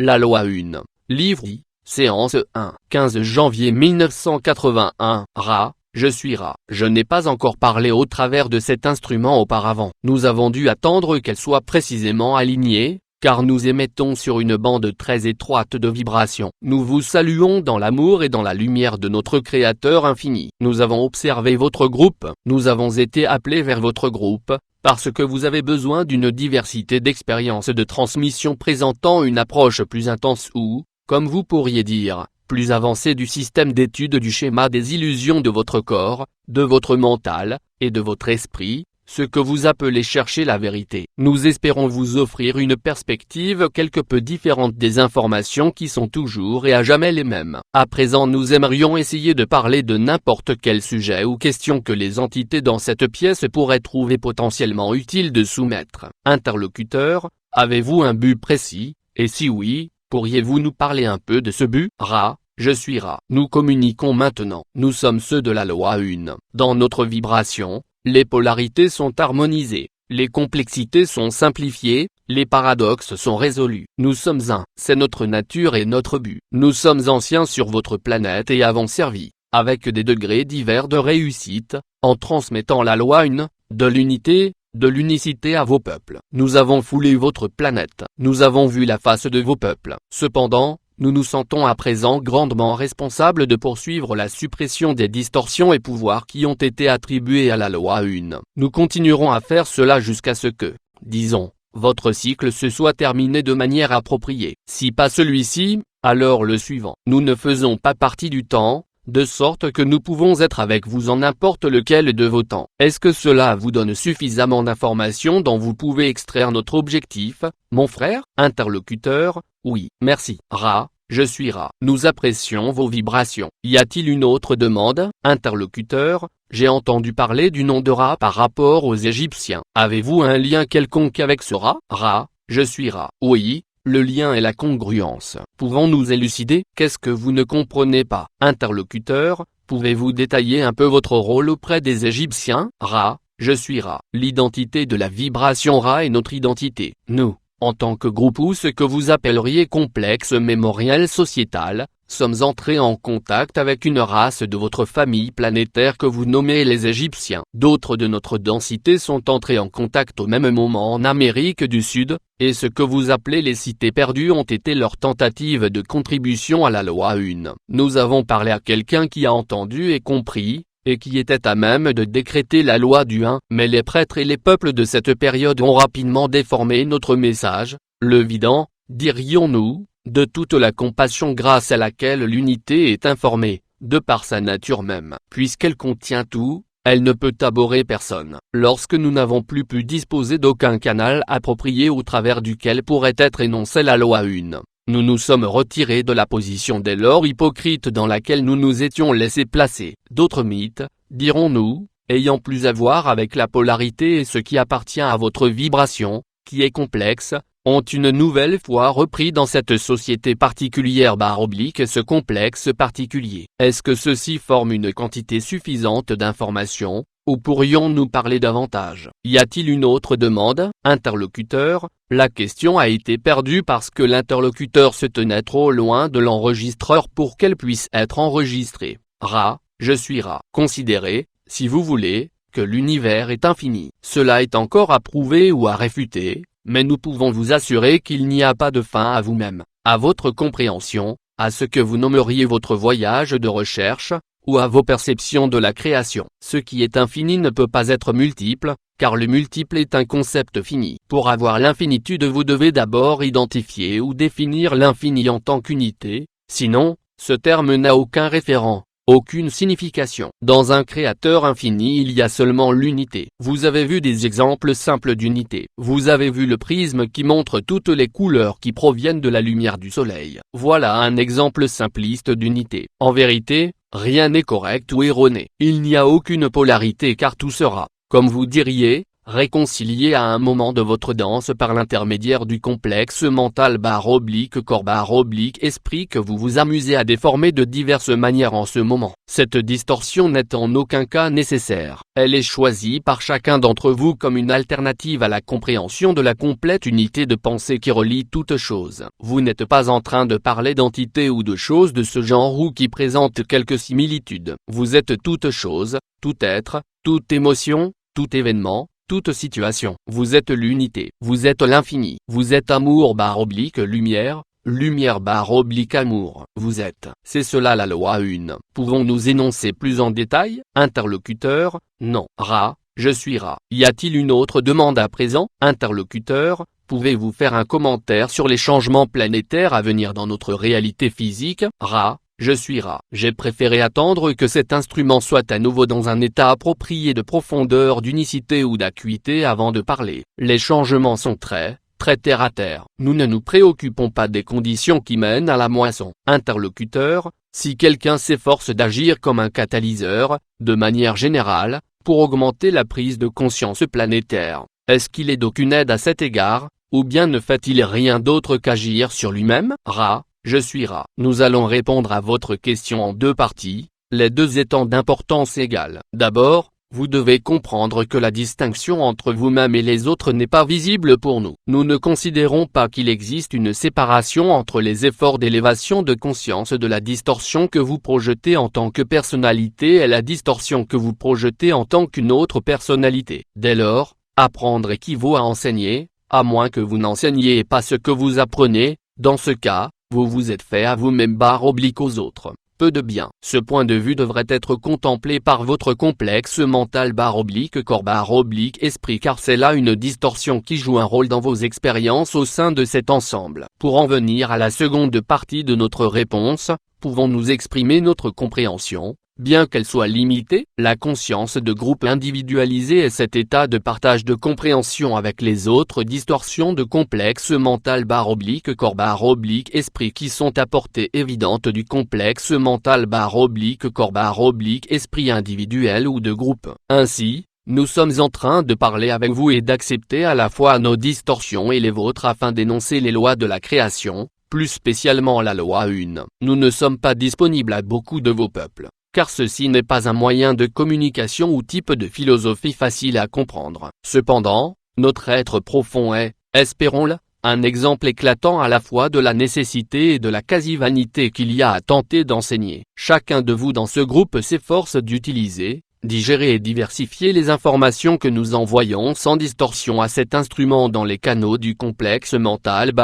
La loi 1, livre I, séance 1, 15 janvier 1981, Ra, je suis Ra. Je n'ai pas encore parlé au travers de cet instrument auparavant. Nous avons dû attendre qu'elle soit précisément alignée, car nous émettons sur une bande très étroite de vibrations. Nous vous saluons dans l'amour et dans la lumière de notre Créateur infini. Nous avons observé votre groupe, nous avons été appelés vers votre groupe, parce que vous avez besoin d'une diversité d'expériences de transmission présentant une approche plus intense ou, comme vous pourriez dire, plus avancée du système d'étude du schéma des illusions de votre corps, de votre mental, et de votre esprit, ce que vous appelez chercher la vérité. Nous espérons vous offrir une perspective quelque peu différente des informations qui sont toujours et à jamais les mêmes. À présent, nous aimerions essayer de parler de n'importe quel sujet ou question que les entités dans cette pièce pourraient trouver potentiellement utile de soumettre. Interlocuteur, avez-vous un but précis, et si oui, pourriez-vous nous parler un peu de ce but? Ra, je suis Ra. Nous communiquons maintenant. Nous sommes ceux de la loi 1. Dans notre vibration, les polarités sont harmonisées, les complexités sont simplifiées, les paradoxes sont résolus. Nous sommes un, c'est notre nature et notre but. Nous sommes anciens sur votre planète et avons servi, avec des degrés divers de réussite, en transmettant la loi 1, de l'unité, de l'unicité à vos peuples. Nous avons foulé votre planète, nous avons vu la face de vos peuples. Cependant, nous nous sentons à présent grandement responsables de poursuivre la suppression des distorsions et pouvoirs qui ont été attribués à la loi 1. Nous continuerons à faire cela jusqu'à ce que, disons, votre cycle se soit terminé de manière appropriée. Si pas celui-ci, alors le suivant. Nous ne faisons pas partie du temps, de sorte que nous pouvons être avec vous en n'importe lequel de vos temps. Est-ce que cela vous donne suffisamment d'informations dont vous pouvez extraire notre objectif, mon frère? Interlocuteur, oui, merci. Ra, je suis Ra. Nous apprécions vos vibrations. Y a-t-il une autre demande? Interlocuteur, j'ai entendu parler du nom de Ra par rapport aux Égyptiens. Avez-vous un lien quelconque avec ce Ra? Ra, je suis Ra. Oui. Le lien est la congruence. Pouvons-nous élucider? Qu'est-ce que vous ne comprenez pas? Interlocuteur, pouvez-vous détailler un peu votre rôle auprès des Égyptiens? Ra, je suis Ra. L'identité de la vibration Ra est notre identité. Nous, en tant que groupe ou ce que vous appelleriez complexe mémoriel sociétal, sommes entrés en contact avec une race de votre famille planétaire que vous nommez les Égyptiens. D'autres de notre densité sont entrés en contact au même moment en Amérique du Sud, et ce que vous appelez les cités perdues ont été leurs tentatives de contribution à la loi 1. Nous avons parlé à quelqu'un qui a entendu et compris, et qui était à même de décréter la loi du 1, mais les prêtres et les peuples de cette période ont rapidement déformé notre message, le vidant, dirions-nous, de toute la compassion grâce à laquelle l'unité est informée, de par sa nature même. Puisqu'elle contient tout, elle ne peut aborder personne. Lorsque nous n'avons plus pu disposer d'aucun canal approprié au travers duquel pourrait être énoncée la loi 1, nous nous sommes retirés de la position dès lors hypocrite dans laquelle nous nous étions laissés placer. D'autres mythes, dirons-nous, ayant plus à voir avec la polarité et ce qui appartient à votre vibration, qui est complexe, ont une nouvelle fois repris dans cette société particulière / ce complexe particulier. Est-ce que ceci forme une quantité suffisante d'informations, ou pourrions-nous parler davantage? Y a-t-il une autre demande? Interlocuteur, la question a été perdue parce que l'interlocuteur se tenait trop loin de l'enregistreur pour qu'elle puisse être enregistrée. Ra, je suis Ra. Considérez, si vous voulez, que l'univers est infini. Cela est encore à prouver ou à réfuter, mais nous pouvons vous assurer qu'il n'y a pas de fin à vous-même, à votre compréhension, à ce que vous nommeriez votre voyage de recherche, ou à vos perceptions de la création. Ce qui est infini ne peut pas être multiple, car le multiple est un concept fini. Pour avoir l'infinitude, vous devez d'abord identifier ou définir l'infini en tant qu'unité, sinon, ce terme n'a aucun référent. Aucune signification. Dans un créateur infini il y a seulement l'unité. Vous avez vu des exemples simples d'unité. Vous avez vu le prisme qui montre toutes les couleurs qui proviennent de la lumière du soleil. Voilà un exemple simpliste d'unité. En vérité, rien n'est correct ou erroné. Il n'y a aucune polarité car tout sera, comme vous diriez, réconcilié à un moment de votre danse par l'intermédiaire du complexe mental/corps/esprit que vous vous amusez à déformer de diverses manières en ce moment. Cette distorsion n'est en aucun cas nécessaire. Elle est choisie par chacun d'entre vous comme une alternative à la compréhension de la complète unité de pensée qui relie toute chose. Vous n'êtes pas en train de parler d'entités ou de choses de ce genre ou qui présentent quelques similitudes. Vous êtes toute chose, tout être, toute émotion, tout événement, toute situation. Vous êtes l'unité, vous êtes l'infini, vous êtes amour/lumière, lumière/amour, vous êtes. C'est cela la loi 1. Pouvons-nous énoncer plus en détail? Interlocuteur, non. Ra, je suis Ra. Y a-t-il une autre demande à présent? Interlocuteur, pouvez-vous faire un commentaire sur les changements planétaires à venir dans notre réalité physique? Ra, je suis Ra. J'ai préféré attendre que cet instrument soit à nouveau dans un état approprié de profondeur, d'unicité ou d'acuité avant de parler. Les changements sont très terre à terre. Nous ne nous préoccupons pas des conditions qui mènent à la moisson. Interlocuteur, si quelqu'un s'efforce d'agir comme un catalyseur, de manière générale, pour augmenter la prise de conscience planétaire, est-ce qu'il est d'aucune aide à cet égard, ou bien ne fait-il rien d'autre qu'agir sur lui-même? Ra, je suis Ra. Nous allons répondre à votre question en deux parties, les deux étant d'importance égale. D'abord, vous devez comprendre que la distinction entre vous-même et les autres n'est pas visible pour nous. Nous ne considérons pas qu'il existe une séparation entre les efforts d'élévation de conscience de la distorsion que vous projetez en tant que personnalité et la distorsion que vous projetez en tant qu'une autre personnalité. Dès lors, apprendre équivaut à enseigner, à moins que vous n'enseigniez pas ce que vous apprenez. Dans ce cas, vous vous êtes fait à vous-même / aux autres. Peu de bien. Ce point de vue devrait être contemplé par votre complexe mental / corps / esprit car c'est là une distorsion qui joue un rôle dans vos expériences au sein de cet ensemble. Pour en venir à la seconde partie de notre réponse, pouvons-nous exprimer notre compréhension? Bien qu'elle soit limitée, la conscience de groupe individualisée est cet état de partage de compréhension avec les autres distorsions de complexe mental / corps / esprit qui sont à portée évidente du complexe mental / corps / esprit individuel ou de groupe. Ainsi, nous sommes en train de parler avec vous et d'accepter à la fois nos distorsions et les vôtres afin d'énoncer les lois de la création, plus spécialement la loi 1. Nous ne sommes pas disponibles à beaucoup de vos peuples, car ceci n'est pas un moyen de communication ou type de philosophie facile à comprendre. Cependant, notre être profond est, espérons-le, un exemple éclatant à la fois de la nécessité et de la quasi-vanité qu'il y a à tenter d'enseigner. Chacun de vous dans ce groupe s'efforce d'utiliser, digérer et diversifier les informations que nous envoyons sans distorsion à cet instrument dans les canaux du complexe mental /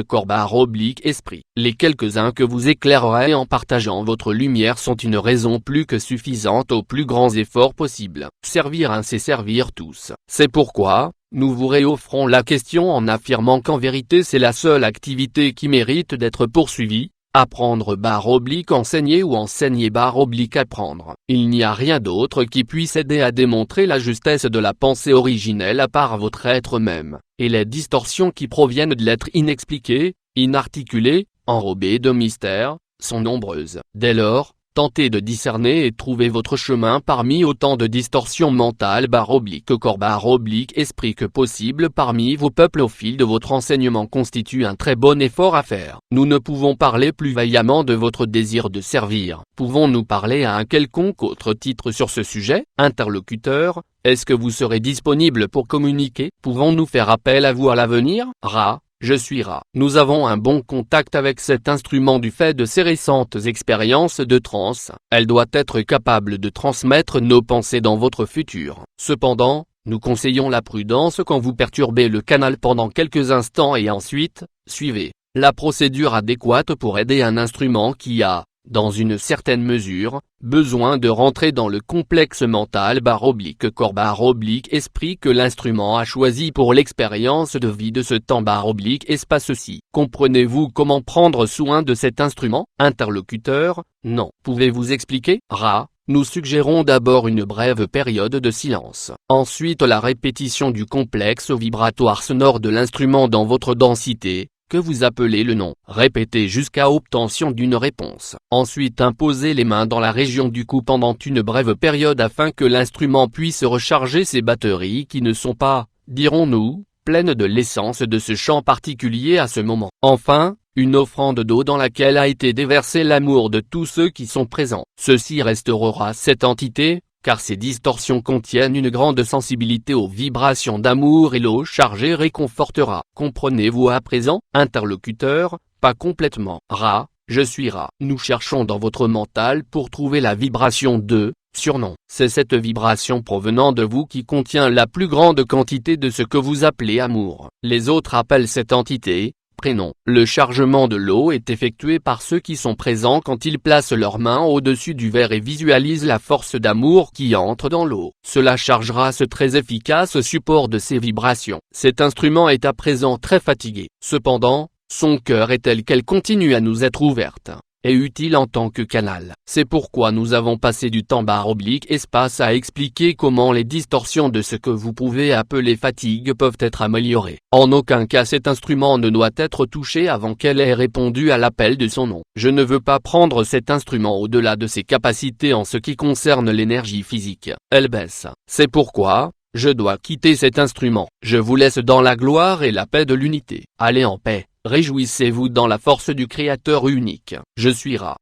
corps / esprit. Les quelques-uns que vous éclairerez en partageant votre lumière sont une raison plus que suffisante aux plus grands efforts possibles. Servir un c'est servir tous. C'est pourquoi, nous vous réoffrons la question en affirmant qu'en vérité c'est la seule activité qui mérite d'être poursuivie. Apprendre / enseigner ou enseigner / apprendre. Il n'y a rien d'autre qui puisse aider à démontrer la justesse de la pensée originelle à part votre être même, et les distorsions qui proviennent de l'être inexpliqué, inarticulé, enrobé de mystère, sont nombreuses. Dès lors, tentez de discerner et trouver votre chemin parmi autant de distorsions mentales / corps / esprit que possible parmi vos peuples au fil de votre enseignement constitue un très bon effort à faire. Nous ne pouvons parler plus vaillamment de votre désir de servir. Pouvons-nous parler à un quelconque autre titre sur ce sujet? Interlocuteur, est-ce que vous serez disponible pour communiquer? Pouvons-nous faire appel à vous à l'avenir? Ra, je suis Ra. Nous avons un bon contact avec cet instrument du fait de ses récentes expériences de transe. Elle doit être capable de transmettre nos pensées dans votre futur. Cependant, nous conseillons la prudence quand vous perturbez le canal pendant quelques instants et ensuite, suivez la procédure adéquate pour aider un instrument qui a, dans une certaine mesure, besoin de rentrer dans le complexe mental / corps / esprit que l'instrument a choisi pour l'expérience de vie de ce temps / espace-ci. Comprenez-vous comment prendre soin de cet instrument? Interlocuteur, non. Pouvez-vous expliquer? Ra, nous suggérons d'abord une brève période de silence. Ensuite la répétition du complexe vibratoire sonore de l'instrument dans votre densité, que vous appelez le nom. Répétez jusqu'à obtention d'une réponse. Ensuite imposez les mains dans la région du cou pendant une brève période afin que l'instrument puisse recharger ses batteries qui ne sont pas, dirons-nous, pleines de l'essence de ce chant particulier à ce moment. Enfin, une offrande d'eau dans laquelle a été déversé l'amour de tous ceux qui sont présents. Ceci restaurera cette entité, car ces distorsions contiennent une grande sensibilité aux vibrations d'amour et l'eau chargée réconfortera. Comprenez-vous à présent, interlocuteur? Pas complètement. Ra, je suis Ra. Nous cherchons dans votre mental pour trouver la vibration de surnom. C'est cette vibration provenant de vous qui contient la plus grande quantité de ce que vous appelez amour. Les autres appellent cette entité prénom. Le chargement de l'eau est effectué par ceux qui sont présents quand ils placent leurs mains au-dessus du verre et visualisent la force d'amour qui entre dans l'eau. Cela chargera ce très efficace support de ces vibrations. Cet instrument est à présent très fatigué. Cependant, son cœur est tel qu'elle continue à nous être ouverte et utile en tant que canal. C'est pourquoi nous avons passé du temps /espace à expliquer comment les distorsions de ce que vous pouvez appeler fatigue peuvent être améliorées. En aucun cas cet instrument ne doit être touché avant qu'elle ait répondu à l'appel de son nom. Je ne veux pas prendre cet instrument au-delà de ses capacités en ce qui concerne l'énergie physique. Elle baisse. C'est pourquoi je dois quitter cet instrument. Je vous laisse dans la gloire et la paix de l'unité. Allez en paix. Réjouissez-vous dans la force du Créateur unique. Je suis Ra.